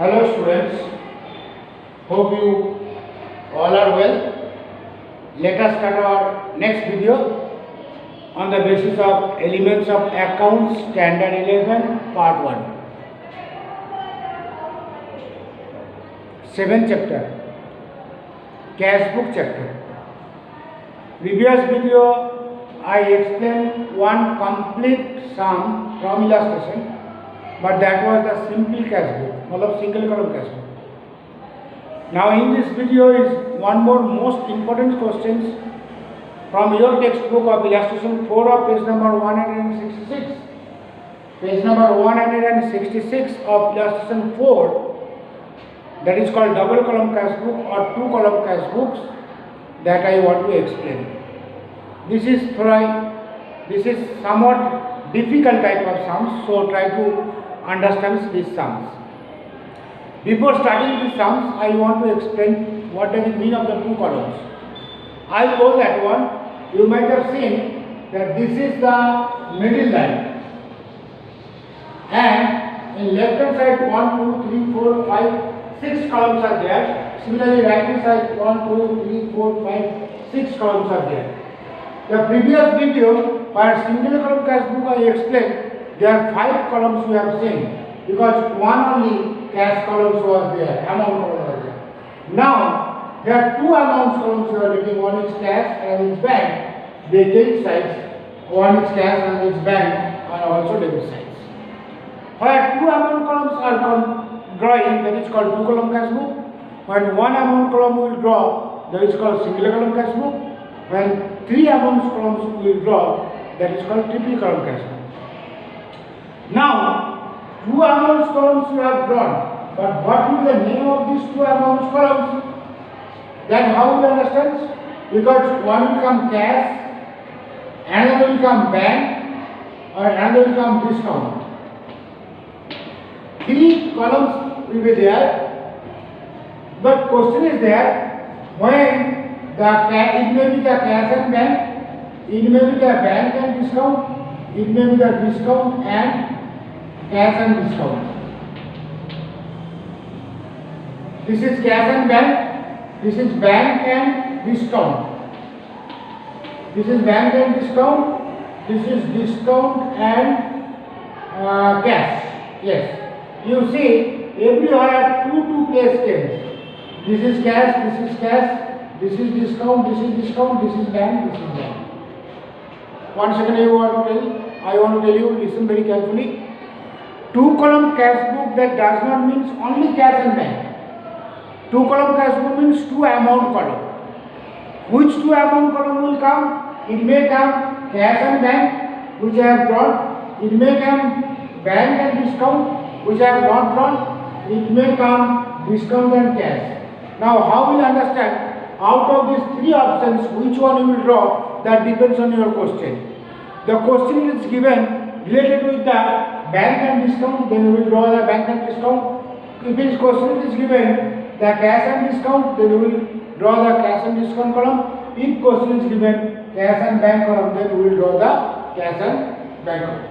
Hello students, hope you all are well. Let us start our next video on the basis of elements of accounts standard 11 part 1. 7th chapter, cash book chapter. Previous video I explained one complete sum from illustration, but that was the simple cash book, single column cash book. Now in this video is one more most important questions from your textbook of illustration 4 of page number 166. Page number 166 of illustration 4, that is called double column cash book or two column cash books, that I want to explain. This is somewhat difficult type of sums, so try to understand these sums. Before starting these sums, I want to explain what does it mean of the two columns. I told that one, you might have seen that this is the middle line, and in left hand side 1, 2, 3, 4, 5, 6 columns are there. Similarly, right hand side 1, 2, 3, 4, 5, 6 columns are there. The previous video for single column cash book I explained there are 5 columns we have seen, because one only cash columns was there, amount column was there. Now there are 2 amounts columns we are getting, one is cash and is bank. They take sides, one is cash and is bank, and also debit sides. Where 2 amount columns are drawing, that is called 2 column cash book. When 1 amount column will draw, that is called single column cash book. When 3 amount columns will draw, that is called triple column cash book. Now 2 amount columns you have drawn, but what will be the name of these 2 amount columns? Then how will you understand? Because one will come cash, another will come bank, or another will come discount. 3 columns will be there, but question is there, when it may be the cash and bank, it may be the bank and discount, it may be the discount and cash and discount. This is cash and bank, this is bank and discount. This is bank and discount, this is discount and cash. Yes. You see, everywhere 2 place came. This is cash, this is discount, this is discount, this is bank, this is bank. 1 second I want to tell you, listen very carefully. 2 column cash book, that does not mean only cash and bank. 2 column cash book means 2 amount column. Which 2 amount column will come? It may come cash and bank, which I have drawn. It may come bank and discount, which I have not drawn. It may come discount and cash. Now how will you understand? Out of these 3 options, which one you will draw, that depends on your question. The question is given related with the bank and discount, then you will draw the bank and discount. If this question is given the cash and discount, then you will draw the cash and discount column. If question is given cash and bank column, then you will draw the cash and bank column.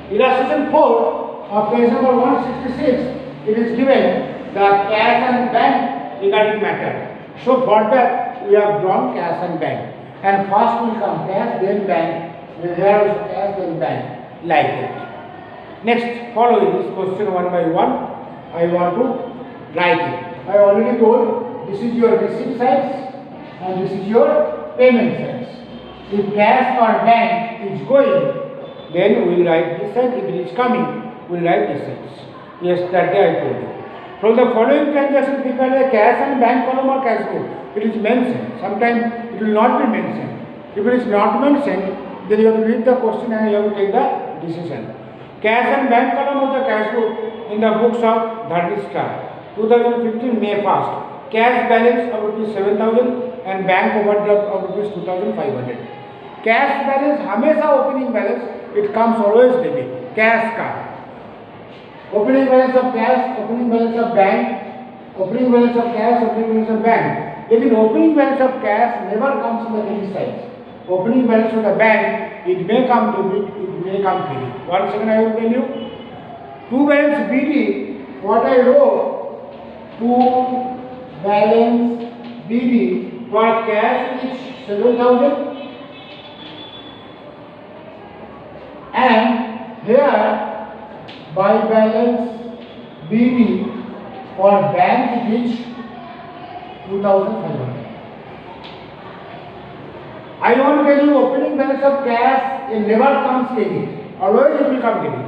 Illustration 4 of page number 166, it is given the cash and bank regarding matter. So for that we have drawn cash and bank, and first will come cash, then bank, then here also cash, then bank, like that. Next, following this question one by one, I want to write it. I already told this is your receipt sides and this is your payment sides. If cash or bank is going, then we will write this side. If it is coming, we will write this side. Yes, that day I told you. From the following transaction, prepare a cash and bank column or cash book. It is mentioned. Sometimes it will not be mentioned. If it is not mentioned, then you have to read the question and you have to take the decision. Cash and bank column of the cash book in the books of Dhardi Star, 2015 May 1st. Cash balance of rupees 7,000 and bank overdraft of rupees 2,500. Cash balance, hamesha opening balance, it comes always debit. Cash card. Opening balance of cash, opening balance of bank, opening balance of cash, opening balance of bank. Lekin opening balance of cash never comes in the debit side. Opening balance of the bank, it may come debit, it may come credit. 1 second I will tell you. 2 balance BD what I wrote, to balance BD for cash is 7,000, and here by balance BD for bank it is 2,500. I want to tell you opening balance of cash it never comes credit, always it will come debit.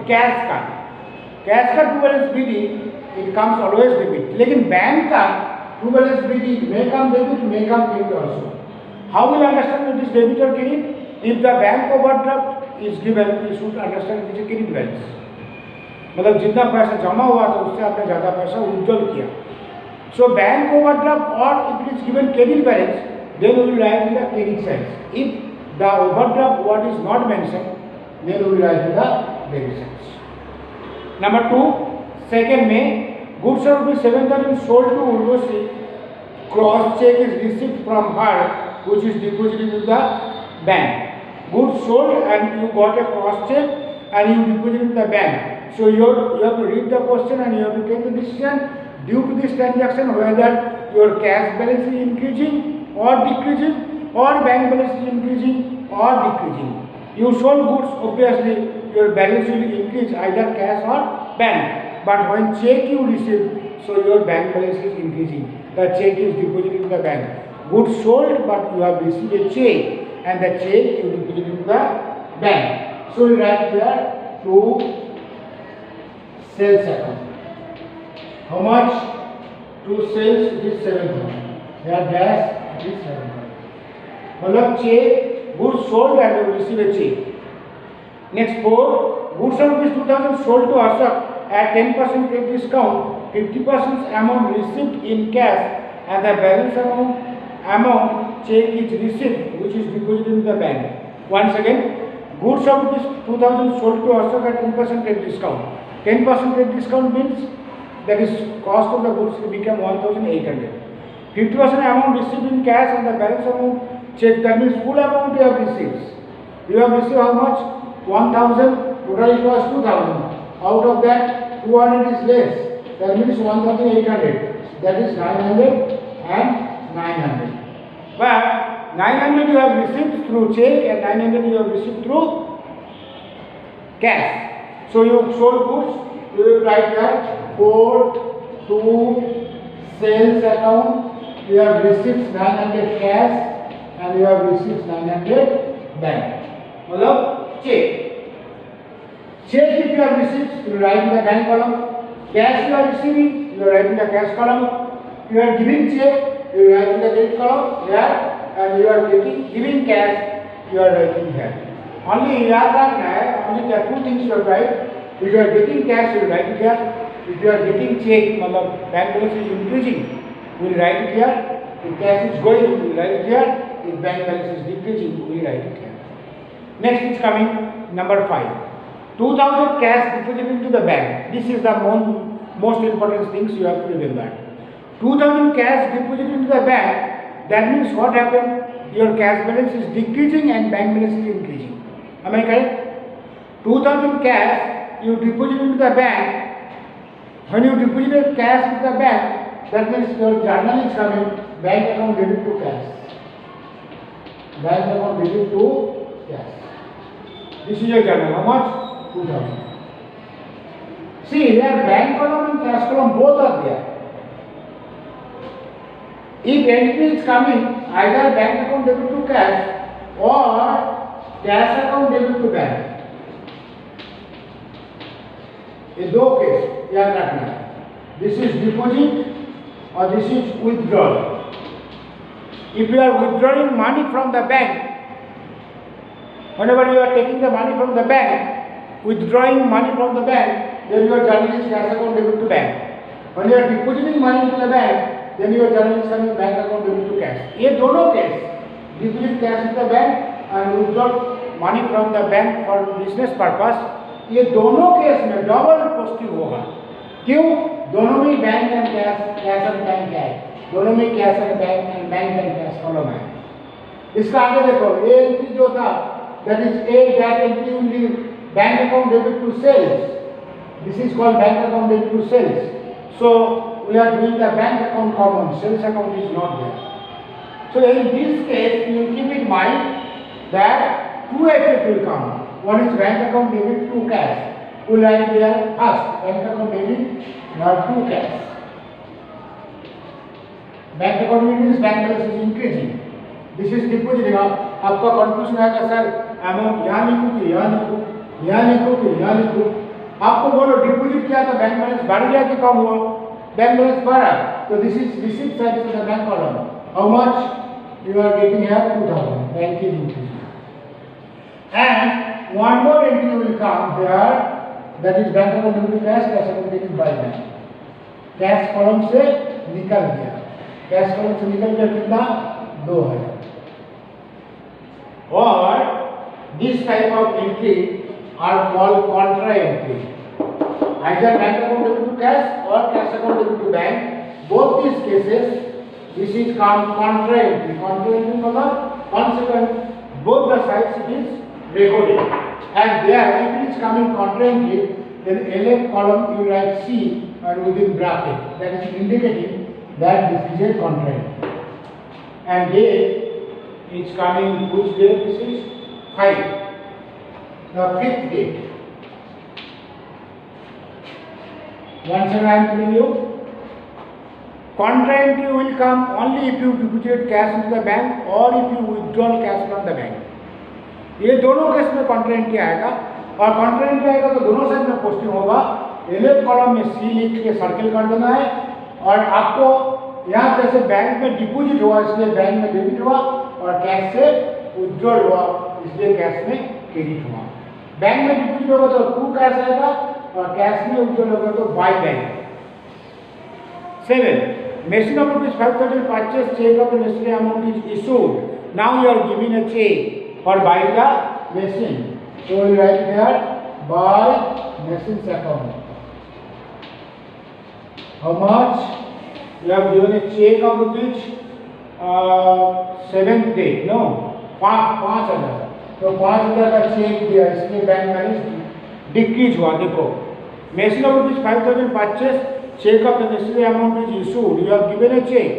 Cash का to balance BD it comes always debit, लेकिन bank का to balance BD may come debit, may come credit also. How will understand it is debit or credit? If the bank overdraft is given, you should understand it is a credit balance. मतलब जितना पैसा जमा हुआ था उससे आपने ज़्यादा पैसा विड्रॉल किया. So bank overdraft or if it is given credit balance, then we will write in the credit side. If the overdraft what is not mentioned, then we will write in the debit side. Number 2, second में goods are rupees 7,000 sold to Urvashi. Cross check is received from her, which is deposited in the bank. Goods sold and you got a cross check and you deposited in the bank. So you have to read the question and you have to take the decision due to this transaction whether your cash balance is increasing or decreasing or bank balance is increasing or decreasing. You sold goods, obviously your balance will increase either cash or bank. But when check you receive, so your bank balance is increasing. The check is deposited in the bank. Goods sold, but you have received a check, and the check you deposited in the bank. So we write here to sales account. How much? To sales it is 7,000. Here dash it is 7,000. मतलब check goods sold and you receive a check. Next 4, goods of rupees 2,000 sold to Ashok at 10% trade discount, 50% amount received in cash and the balance amount check is received which is deposited in the bank. Once again, goods of rupees 2,000 sold to Ashok at 10% trade discount. 10% trade discount means that is cost of the goods become 1,800. 50% amount received in cash and the balance amount check, that means full amount you have received. You have received how much? 1,000, total it was 2,000. Out of that, 200 is less. That means 1,800. That is 900 and 900. But 900 you have received through check and 900 you have received through cash. So you sold goods, you will write here 4 to sales account. You have received 900 cash and you have received 900 bank. मतलब check. Check if you have received, you write in the bank column. Cash you are receiving, you write in the cash column. You are giving check, you write in the credit column here, and you are giving cash, you are writing here. Only याद रखना है, only there are two things you write. If you are getting cash, you write it here. If you are getting check, मतलब bank balance is increasing, we will write it here. If cash is going, we will write it here. If bank balance is decreasing, we will write it here. Next is coming number 5. 2,000 cash deposited into the bank. This is the most important things you have to remember. 2,000 cash deposited into the bank. That means what happened? Your cash balance is decreasing and bank balance is increasing. Am I correct? 2,000 cash you deposited into the bank. When you deposited cash into the bank, that means your journal is coming. Bank account debit to cash. Bank account debit to cash. This is your journal. How much? 2,000. See here, bank column and cash column both are there. If entry is coming, either bank account debit to cash or cash account debit to bank. ये दो case याद रखना है. This is deposit or this is withdrawal. If you are withdrawing money from the bank, whenever you are taking the money from the bank, withdrawing money from the bank, then your journal is cash account debit to bank. When you are depositing money into the bank, then your journal is coming bank account debit to cash. ये दोनों case, deposit cash in the bank and withdraw money from the bank for business purpose, ये दोनों case में double positive होगा. क्यों? दोनों में bank and cash and bank है. दोनों में cash and bank and cash column है. इसका आगे देखो, ए एंट्री जो था, that is A that entry will be bank account debit to sales. This is called bank account debit to sales. So we are doing the bank account common, sales account is not there. So in this case, you will keep in mind that two effects will come. One is bank account debit to cash. We will write there first bank account debit, now to cash. Bank account means bank balance is increasing, this is depositing. आपका confusion आएगा sir amount यहाँ लिखूँ कि यहाँ लिखूँ, यहाँ लिखूँ कि यहाँ लिखूँ. आपको बोलो डिपॉजिट किया तो बैंक बैलेंस बढ़ गया कि कम हुआ? बैंक बैलेंस बढ़ा. तो this is receipt side of the bank column. How much you are getting here? 2000. Bank is increasing. And one more entry will come there, that is bank account debit to cash, cash account debit by bank. Cash column से निकल गया, cash column से निकल गया कितना? 2000. और this type of entry are called contra entry. Either bank account debit to cash और cash account debit to bank, both this cases this is called contra entry. कॉन्ट्रा एंट्री मतलब consequent both the sides it is recorded, and there if it is coming contra entry, then LF column you write C and within bracket, that is indicating that this is a contra entry. And date is coming, which date? This is 5, the 5th date. Once again I am telling you, contra entry will come only if you deposit cash into the bank or if you withdraw cash from the bank. ये दोनों case में contra entry आएगा, और contra entry आएगा तो दोनों side में posting होगा. LF कॉलम में C लिख के सर्किल कर देना है, और आपको यहाँ जैसे बैंक में डिपॉजिट हुआ इसलिए बैंक में डेबिट हुआ, और कैश से विथड्रॉल हुआ इसलिए कैश में क्रेडिट हुआ. बैंक में डिपॉजिट होगा तो टू कैश आएगा, और कैश में विथड्रॉल होगा तो by bank. 7. Machine of rupees 5,000 purchase, check of the necessary amount is issued. Now you are giving a check for buying the machine. So you write here buy machine's account. How much? You have given a check of rupees 7th date, no? 5,000. तो 5,000 का check दिया, इसलिए bank balance decrease हुआ. देखो machine of rupees 5,000 purchase, check of the necessary amount is issued. You have given a check.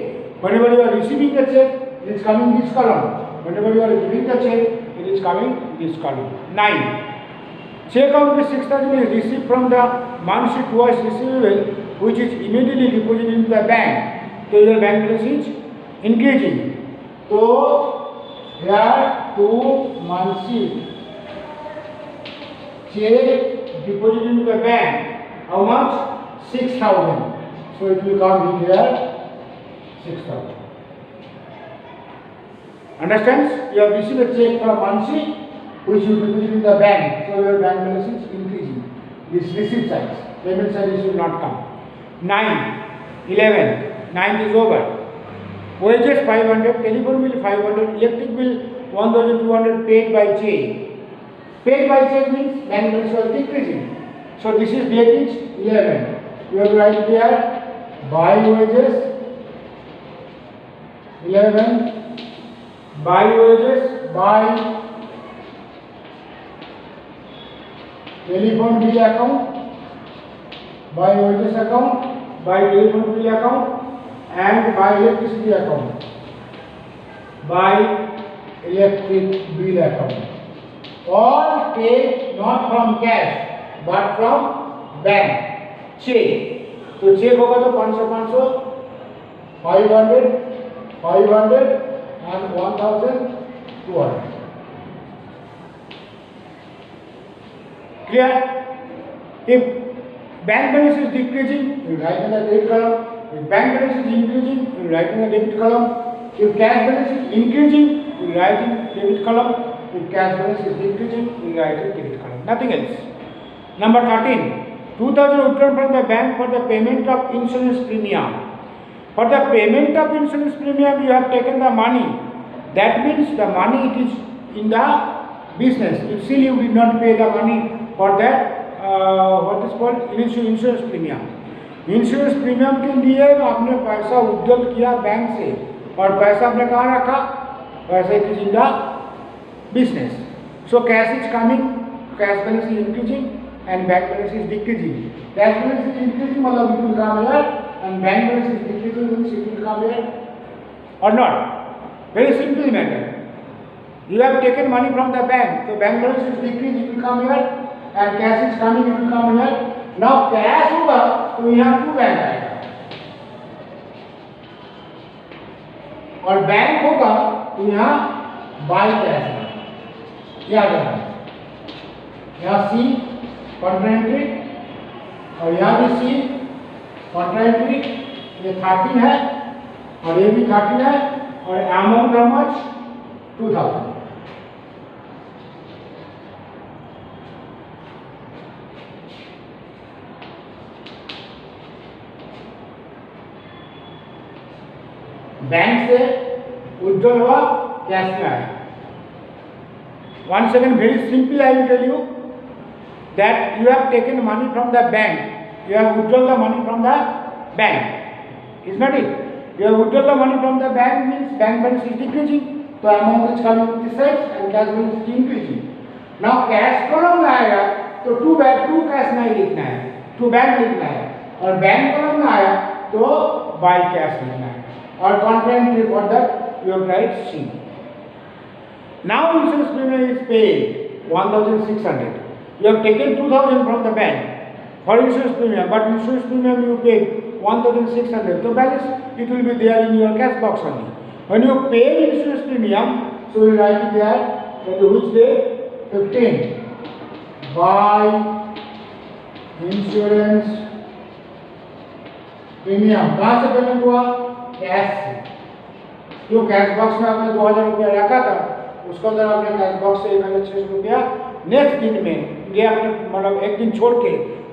Whenever you are receiving the check, it is coming this column. Whenever you are giving the check, it is coming this column. 9. Check of rupees 6,000 is received from the monthly twice receivable, which is immediately deposited into the bank. So your bank balance is increasing. So here 2 monthly check deposited into the bank. How much? 6,000. So it will come in here 6,000. Understands? You have received a check from Mansi which you deposit in the bank. So your bank balance is increasing. This receipt side, payment side will not come. 9, 11. 9 is over. Wages 500, telephone bill 500, electric bill 1,200 paid by check. Paid by check means bank balance was decreasing. So this is date is 11. You have to write here buy wages 11, buy wages, buy telephone bill account, buy wages account, buy telephone bill account, and buy electricity account, buy electric bill account. All paid not from cash but from bank. Cheque, तो cheque होगा तो 500, 500, 500 and 1,200. Clear? If bank balance is decreasing, you write in the credit column. If bank balance is increasing, you write in the debit column. If cash balance is increasing, you write in debit column. If cash balance is decreasing, you write in credit column. Nothing else. Number 13. 2,000 withdrawn from the bank for the payment of insurance premium. For the payment of insurance premium, you have taken the money. That means the money it is in the business. If still you did not pay the money for that, what is called insurance premium. Insurance premium के लिए आपने पैसा withdrawal किया bank से, और पैसा आपने कहाँ रखा? पैसा it is in the business. So cash is coming, cash balance is increasing, and bank balance is decreasing. Cash balance is increasing, मतलब it will come here, and bank balance is decreasing, means it will come here or not. Very simple matter. You have taken money from the bank, so bank balance is decreasing, it will come here, and cash is coming, it will come here. Now cash होगा तो यहाँ to bank आएगा, और bank होगा तो यहाँ by cash आएगा। याद रखना, यहाँ सी कॉन्ट्रा एंट्री और यहाँ भी सी कॉन्ट्रा एंट्री, ये 13 है और ये भी 13 है, और अमाउंट हाउ मच 2000। बैंक से विड्रॉल हुआ, कैश में आया। Once again, very simply I will tell you that you have taken money from the bank, you have withdrawn the money from the bank, is not it? You have withdrawn the money from the bank means bank balance is decreasing, so amount is coming to this side and cash balance is increasing. Now cash column में आएगा तो to cash नहीं लिखना है, to bank लिखना है, और bank column में आया तो बाय कैश लिखना है, और contra entry for that you have write C. Now insurance premium is paid 1,600. You have taken 2,000 from the bank for insurance premium, but insurance premium you paid 1,600. So balance it will be there in your cash box only. When you pay insurance premium, so you write it there that which day 15. Buy insurance premium. कहाँ से payment हुआ? Cash से। जो cash box में आपने 2,000 रुपया रखा था, उसको अंदर आपने कैश बॉक्स से 1,600 रुपया नेक्स्ट दिन में ये आपने मतलब एक दिन छोड़ के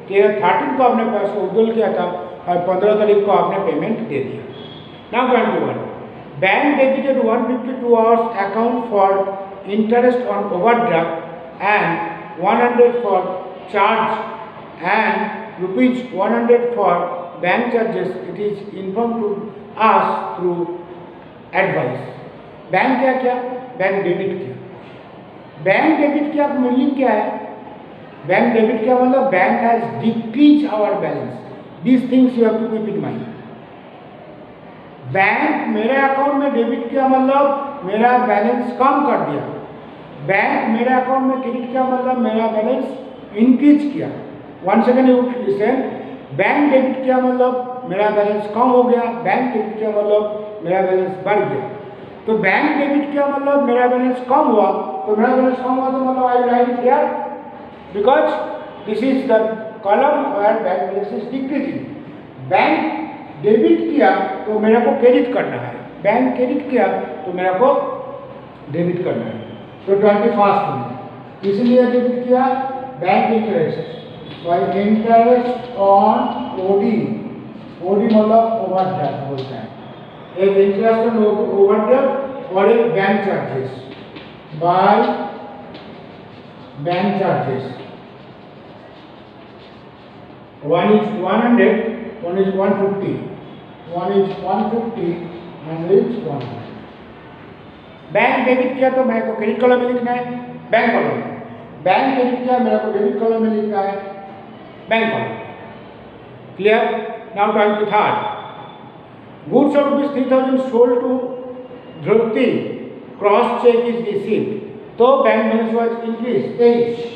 13 को आपने पैसा विड्रॉल किया था और 15 तारीख को आपने पेमेंट दे दिया। Now 21, bank debited 152 ours account for interest on overdraft and 100 for charge and rupees 100 for bank charges. It is inform to us through advice. Bank क्या बैंक डेबिट किया। बैंक डेबिट किया मीनिंग क्या है? Bank debit किया मतलब bank has decrease our balance. This things you have to keep in mind. Bank मेरे account में debit किया मतलब मेरा बैलेंस कम कर दिया। बैंक मेरे अकाउंट में क्रेडिट किया मतलब मेरा बैलेंस इंक्रीज किया। One second you listen. Bank debit किया मतलब मेरा बैलेंस कम हो गया, बैंक क्रेडिट किया मतलब मेरा बैलेंस बढ़ गया। तो बैंक डेबिट किया मतलब मेरा बैलेंस कम हुआ, तो मेरा बैलेंस कम हुआ तो मतलब I write here because this is the column where bank balance is decreasing. Bank debit किया तो मेरे को क्रेडिट करना है, बैंक क्रेडिट किया तो मेरे को डेबिट करना है। तो 21st में इसलिए डेबिट किया bank interest by interest on OD. OD मतलब ओवरड्राफ्ट बोलते हैं, एक इंटरेस्ट ऑन ओवरड्राफ्ट और एक bank charges by bank charges. One is 100, one is 150, one is 150 and is 100। Bank debit किया तो मेरे को क्रेडिट कॉलम में लिखना है बैंक कॉलम में, बैंक डेबिट किया मेरे को डेबिट कॉलम में लिखना है bank column. Clear? Now 23rd, goods of rupees 3,000 sold to Dhrupti, cross check is received, तो bank balance was increased 23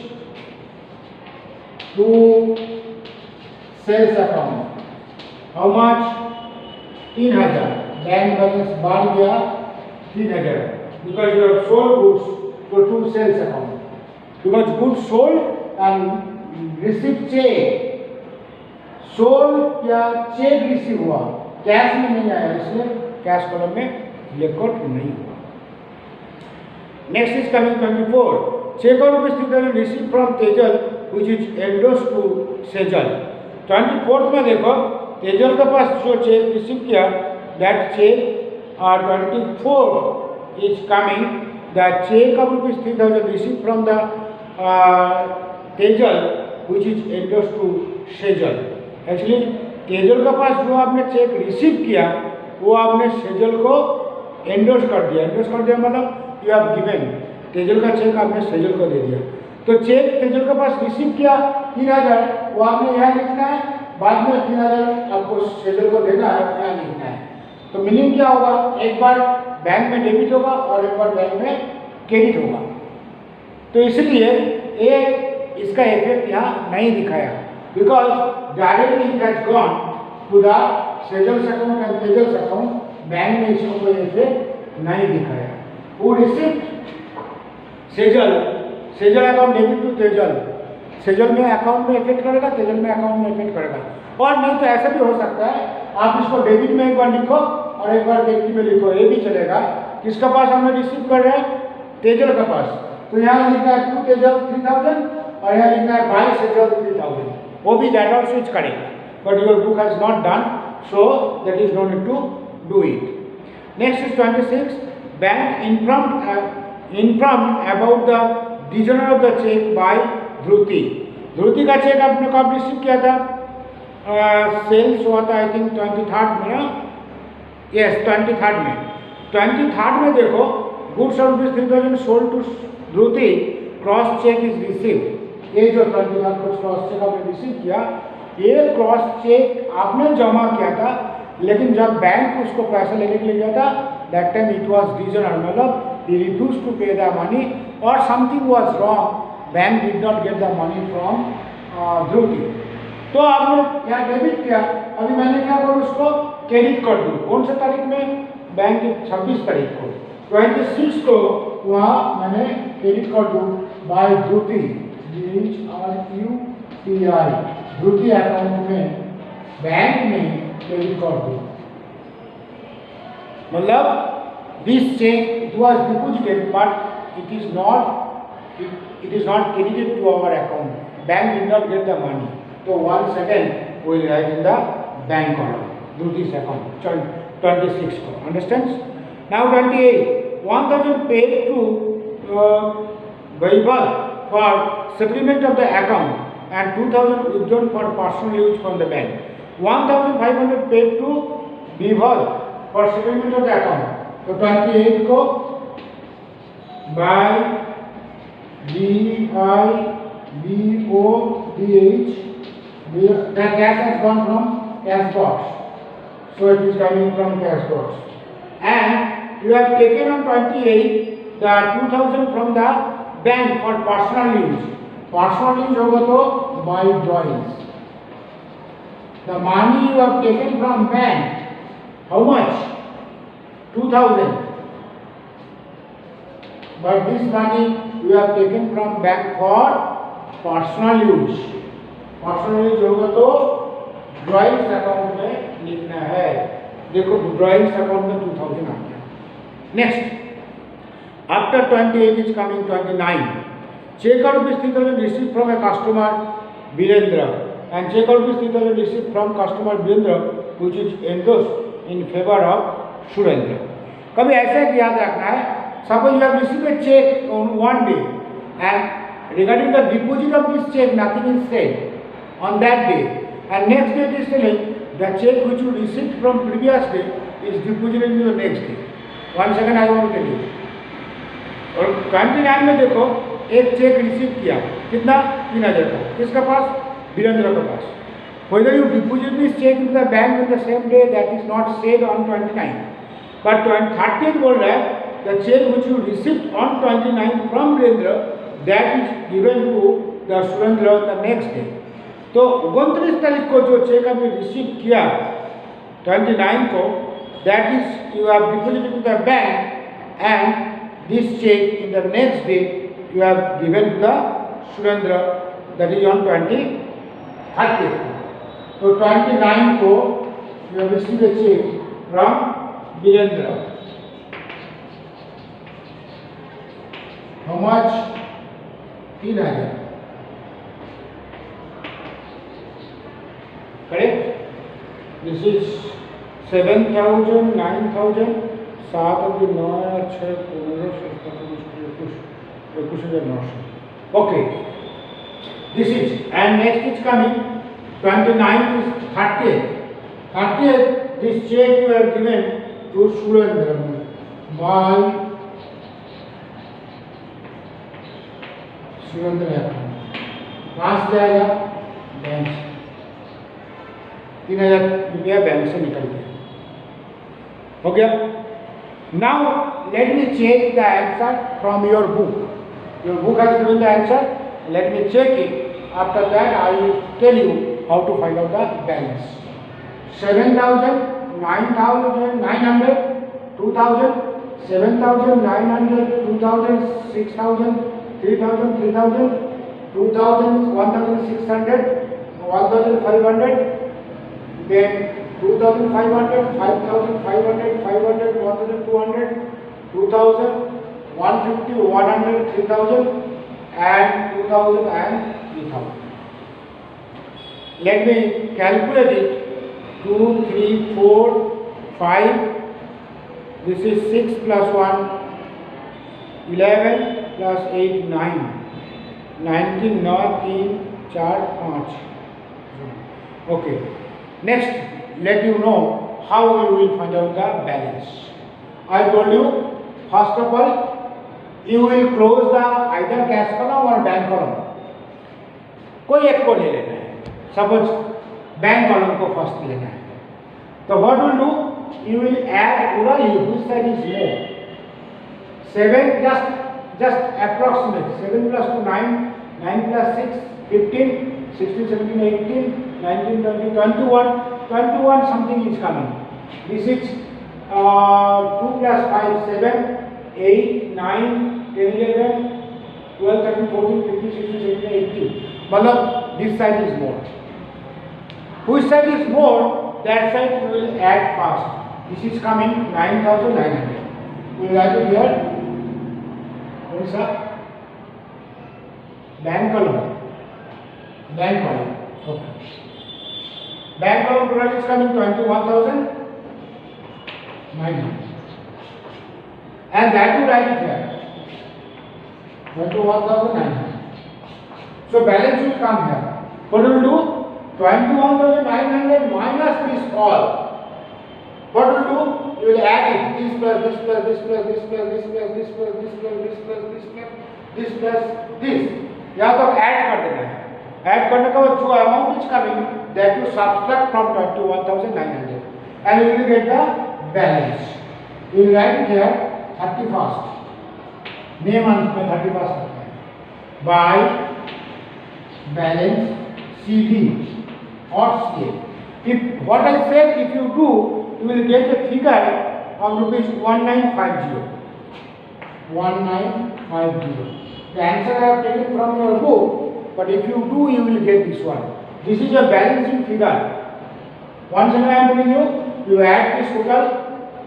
to sales account. How much? 3,000. Bank balance बढ़ गया 3,000 because you have sold goods to sales account. Because goods sold and received check. Sold या check receive हुआ, cash में नहीं आया, इसलिए cash column में record नहीं हुआ। Next is coming 24, cheque of rupees 3,000 receive from Tejal which is endorse to Sejal. 24th में देखो तेजल के पास जो चेक रिसीव किया that cheque 24 is coming the cheque of rupees 3,000 receive from the Tejal which is endorse to Sejal. Actually Tejal के पास जो आपने चेक रिसीव किया वो आपने सेजल को एंडोर्स कर दिया। एंडोर्स कर दिया मतलब यू हैव गिवन, तेजल का चेक आपने सेजल को दे दिया। तो चेक तेजल के पास रिसीव किया 3000, वो आपने यहाँ लिखना है, बाद में 3000 आपको सेजल को देना है, यहाँ लिखना है। तो मीनिंग क्या होगा, एक बार बैंक में डेबिट होगा और एक बार बैंक में क्रेडिट होगा। तो इसलिए ये इसका इफेक्ट यहाँ नहीं दिखाया, because directly it has gone to the Sejal's account and Tejal's account, bank में इसको कोई इफेक्ट नहीं दिखाया। वो receipt Sejal account debit to Tejal, Sejal में अकाउंट में इफेक्ट करेगा, तेजल में अकाउंट में इफेक्ट करेगा। और नहीं तो ऐसा भी हो सकता है, आप इसको डेबिट में एक बार लिखो और एक बार क्रेडिट में लिखो, ये भी चलेगा। किसका पास हमने रिसीव कर रहे हैं, तेजल का पास, तो यहाँ लिखना है 2 तेजल 3000 और यहाँ लिखना है 22 तेजल 3000, वो भी that also is correct, but your book has not done, so that is no need to do it. Next is 26, bank inform about the dishonour of the cheque by Dhruti. Dhruti का चेक आपने कब रिसीव किया था, sales हुआ था I think 23rd में ना, yes 23rd में। 23rd में देखो, गुड्स और rupees 3000 sold to Dhruti, cross cheque is received. ये जो 23rd को क्रॉस चेक आपने रिसीव किया, ये क्रॉस चेक आपने जमा किया था, लेकिन जब बैंक उसको पैसा लेने के लिए गया था, that time it was designer, मतलब he refused to pay the money or something was wrong, bank did not get the money from Dhruti। तो आपने यहाँ डेबिट किया, अभी मैंने क्या करूँ, उसको क्रेडिट कर दूँ। कौन से तारीख में, बैंक की 26 तारीख को, 26 को वहाँ मैंने क्रेडिट कर दूँ by Dhruti, DHRUTI, Dhruti account में बैंक में क्रेडिट कर दूँ। मतलब this check it was deposited but it is not credited to our account, bank did not get the money, so once again we will write in the bank column do this account 26 ko, understands? Now 28, 1000 paid to Vaibhav for settlement of the account and 2000 withdrawn for personal use from the bank, 1500 paid to Vaibhav for settlement of the account। तो 28 को bye BIBODH, the cash has gone from cash box, so it is coming from cash box, and you have taken on 28 the 2000 from the bank for personal use। personal use होगा तो by drawings। the money you have taken from bank, how much, 2000, but this money you have taken from bank for personal use। personal use होगा तो drawings account में लिखना है। देखो drawings account में 2000 आ गया। Next, after 28 is coming 29, cheque और rupees 3000 receive from a customer Virendra and cheque और rupees 3000 receive from customer Virendra which is endorsed in favour of Surendra. कभी ऐसा याद रखना है, suppose you have received a cheque on one day and regarding the deposit of this cheque nothing is said on that day, and next day it is telling the check which you received from previous day is deposited in the next day. One second I want to tell you. और 29 में देखो, एक check receive किया, कितना, 3000 का, किसका पास, वीरेंद्र के पास। Whether you deposit this check into the bank in the same day, that is not said on 29, but 30th बोल रहा है, the check which you received on 29 from Virendra, that is given to the Surendra the next day। तो 29 तारीख को जो check आपने receive किया 29 को, that is you have deposited to the bank and this check in the next day you have given to the Surendra, that is on 30th। तो 29 को you have received a check from Virendra, how much, 3000, correct? This is 7000, 9000, 7 9 6 15 okay, this is, and next is coming 29 is 30th, this check you have given to Surendra by Surendra है, कहाँ से जाएगा? Bank से। 3000 रुपया bank से निकल गया, हो गया। Now let me check the answer from your book. Your book has given the answer, let me check it. After that I will tell you how to find out the balance. 7,000, 9,900, 2,000, 7,900, 2,000, 6,000, 3,000, 3,000, 2,000, 1,600, 1,500, then 2,500, 5,500, 500, 1,200, 2,000, 150, 100, 3,000 and 2,000 and 3,000. Let me calculate it. 2, 3, 4, 5. This is 6 plus 1, 11 plus 8, 9. 19, 9, 3, 4, 5. Okay. Next, let you know how you will find out the balance. I told you, first of all, you will close the either cash column or bank column. कोई एक को ले लेना है, suppose bank column को first लेना है, तो what will do, you will add orally which side is more. 7 just approximate, 7 plus 2 9, 9 plus 6 15, 16 17 18 19 20 21, 21 something is coming. This is 2 plus 5 7, 8 9 10 11 12 13 14 15 16 17 18. मतलब this side is more. Which side is more, that side you will add fast. This is coming 9,900. We will write it here. What is that? Bank column. Bank column. Okay. Bank column total is coming 21,900. And that you write it here. 21,900. So balance will come here. What will do? 21,900 minus this all. What will do? You will add it. This plus this plus this plus this plus this plus this plus this plus this plus this plus this plus this. यहाँ तो add कर देना है. Add करने का जो amount is coming, that you subtract from 21,900, and you will get the balance. You will write it here 31st. May month में 31st होता है. By balance CD or CA. If what I said, if you do, you will get a figure of rupees 1950. 1950. The answer I have taken from your book, but if you do, you will get this one. This is a balancing figure. Once again I am telling you, you add this total,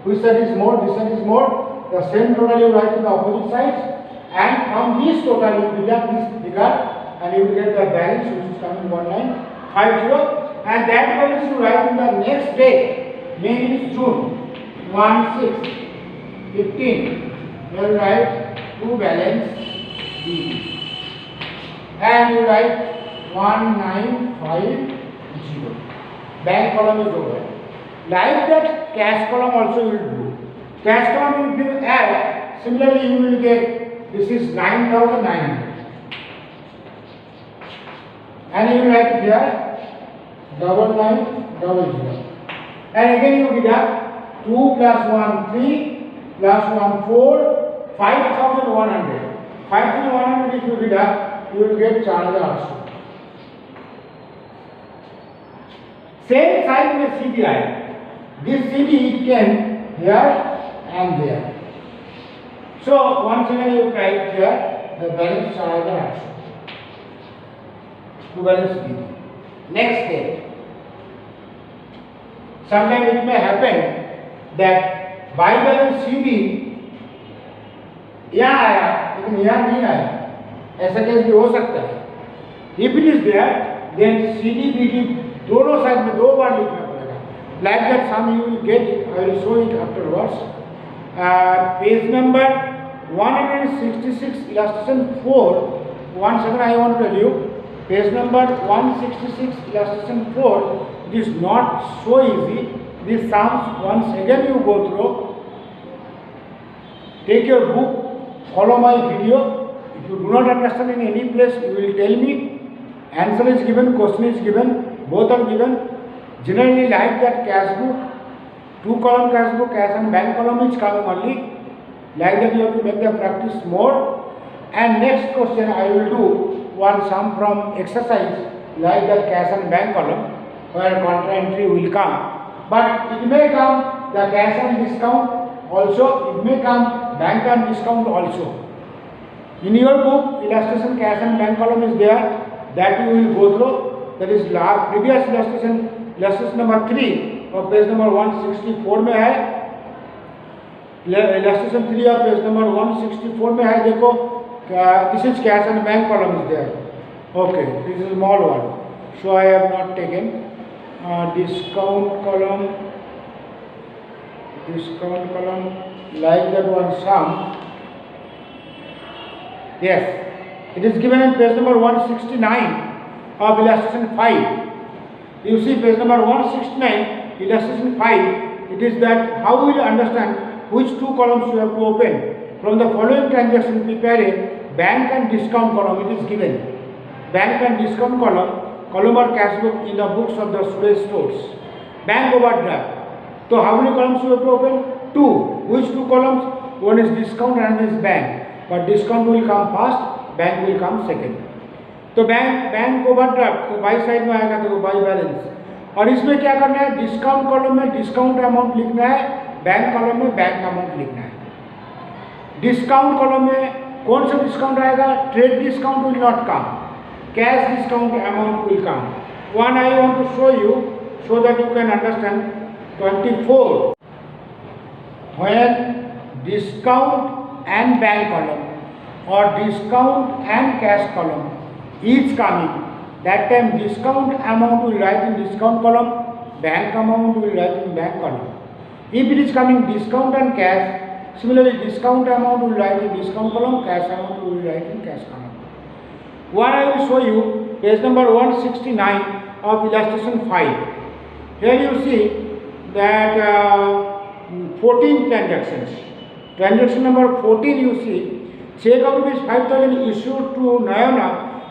which side is more, this side is more, the same total you write to the opposite sides, and from this total you deduct this figure, and you will get the balance which is coming 1950, and that balance you write in the next day, means June 1, 6, 15, you will write to balance B, and you write 1950. Bank column is over. Like that, cash column also you will do. Cash column if you add, similarly you will get, this is 9,900. And you will write it here, 9900. And again you deduct 2 plus 1 3 plus 1 4, 5,100. 5,100 if you deduct, you will get charge also. Same size में CD आए. This CD it can here and there. So once again you write here the balance charge also. To balance CD. Next step. Sometimes it may happen that by balance CD यहाँ आया लेकिन यहाँ नहीं आया. ऐसा case भी हो सकता है. If it is there, then CD BD दोनों साइड में दो बार लिखना पड़ेगा. Like that sum you will get it. I will show it afterwards. Page number 166, illustration 4. Once again I want to tell you, page number 166, illustration 4. It is not so easy. These sums once again you go through. Take your book, follow my video. If you do not understand in any place, you will tell me. Answer is given, question is given, both are given. Generally like that cash book, 2-column cash book, cash and bank column is coming only. Like that you have to make the practice more. And next question I will do one sum from exercise like that cash and bank column where contra entry will come. But it may come the cash and discount also, it may come bank and discount also. In your book, illustration cash and bank column is there, that you will go through. That is previous illustration number 3 of page number 164 में है. Illustration 3 of page number 164 में है. देखो, this is cash and bank column is there. Okay, this is small one. So I have not taken discount column, like that one sum. Yes, it is given in page number 169 of illustration 5. You see page number 169, illustration 5, it is that how will you understand which 2 columns you have to open. From the following transaction, prepare a bank and discount column, it is given. Bank and discount column or cash book in the books of the Suresh stores. Bank overdraft. So how many columns you have to open? 2. Which 2 columns? One is discount and another is bank. But discount will come first, bank will come second. तो bank overdraft तो by side में आएगा तो by balance. और इसमें क्या करना है, डिस्काउंट कॉलम में डिस्काउंट अमाउंट लिखना है, बैंक कॉलम में बैंक अमाउंट लिखना है. डिस्काउंट कॉलम में कौन सा डिस्काउंट आएगा? Trade discount will not come, cash discount amount will come. One I want to show you so that you can understand. 24, when discount and bank column or discount and cash column is coming, that time discount amount will write in discount column, bank amount will write in bank column. If it is coming discount and cash, similarly discount amount will write in discount column, cash amount will write in cash column. One I will show you page number 169 of illustration 5. Here you see that 14 transactions. Transaction number 14 you see, check of rupees 5,000 issued to Nayana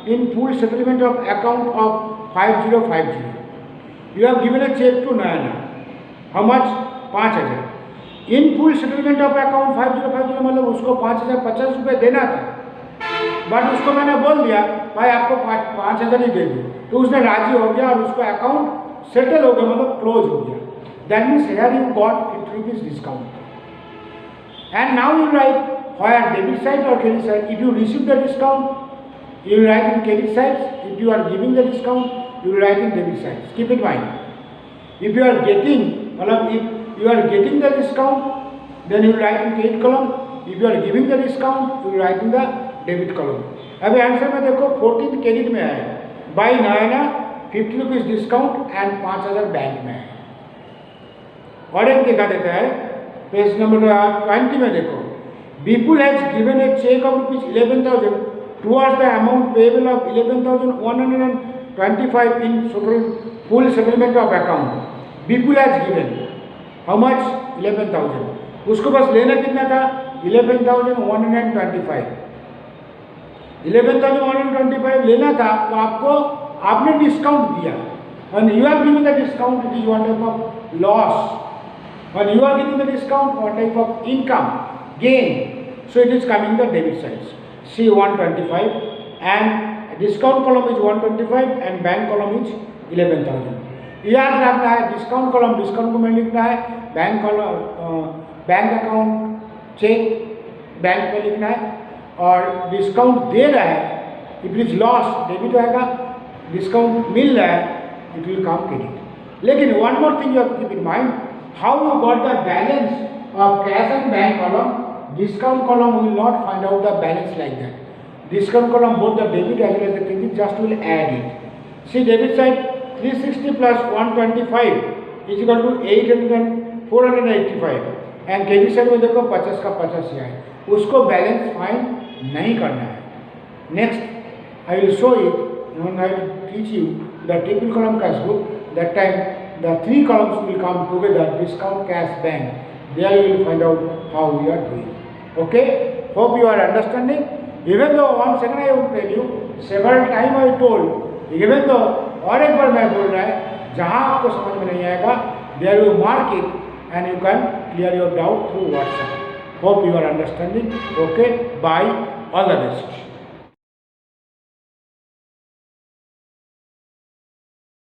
in full settlement of account of 5050. You have given a check to Nayana. How much? 5,000. In full settlement of account 5050 मतलब उसको 5,050 रुपये देना था. But उसको मैंने बोल दिया भाई आपको 5,000 ही दे दूँ, तो उसने राजी हो गया और उसका अकाउंट सेटल हो गया, मतलब क्लोज हो गया. That means here you got 50 rupees discount. And now you right where debit side or credit side. If you receive the discount, you will write in credit side. If you are giving the discount, you will write in debit side. Keep in mind. If you are getting, if you are getting the discount, then you will write in credit column. If you are giving the discount, you will write in the debit column. अभी answer में देखो 14 credit में है, by Nayana 50 rupees discount and 5,000 bank में है. और एक देखा देता है पेज नंबर 20 में देखो, Bipul has given a check of rupees 11,000 towards the amount payable of 11,125 in full settlement of account. Bipul has given how much? 11,000. उसको बस लेना कितना था? 11,125. 11,125 लेना था, तो आपने डिस्काउंट दिया. When you are giving the discount, it is one type of loss. When you are giving the discount, one type of income, gain. So it is coming the debit side. See 125 and discount column is 125 and bank column is 11,000. याद रखना है discount column discount को में लिखना है, bank column bank account cheque bank में लिखना है, और डिस्काउंट दे रहा है इट इज लॉस डेबिट आएगा, डिस्काउंट मिल रहा है इट विल कम क्रेडिट. लेकिन one more thing you have to keep in mind, how you got the balance of cash and bank column. Discount column will not find out the balance like that. Discount column both the debit as well as the credit just will add it. See debit side 360 plus 125 is equal to 485 and credit side में देखो 50 का 50 ही है, उसको balance find नहीं करना है. Next I will show it when I will teach you the triple column cash book. That time the 3 columns will come together, discount, cash, bank. There you will find out how we are doing. Okay, hope you are understanding. Even though once again I would tell you, several time I told, even though और एक बार मैं बोल रहा है, जहाँ आपको समझ में नहीं आएगा, there you mark it and you can clear your doubt through WhatsApp. Hope you are understanding. Okay, bye. All the best.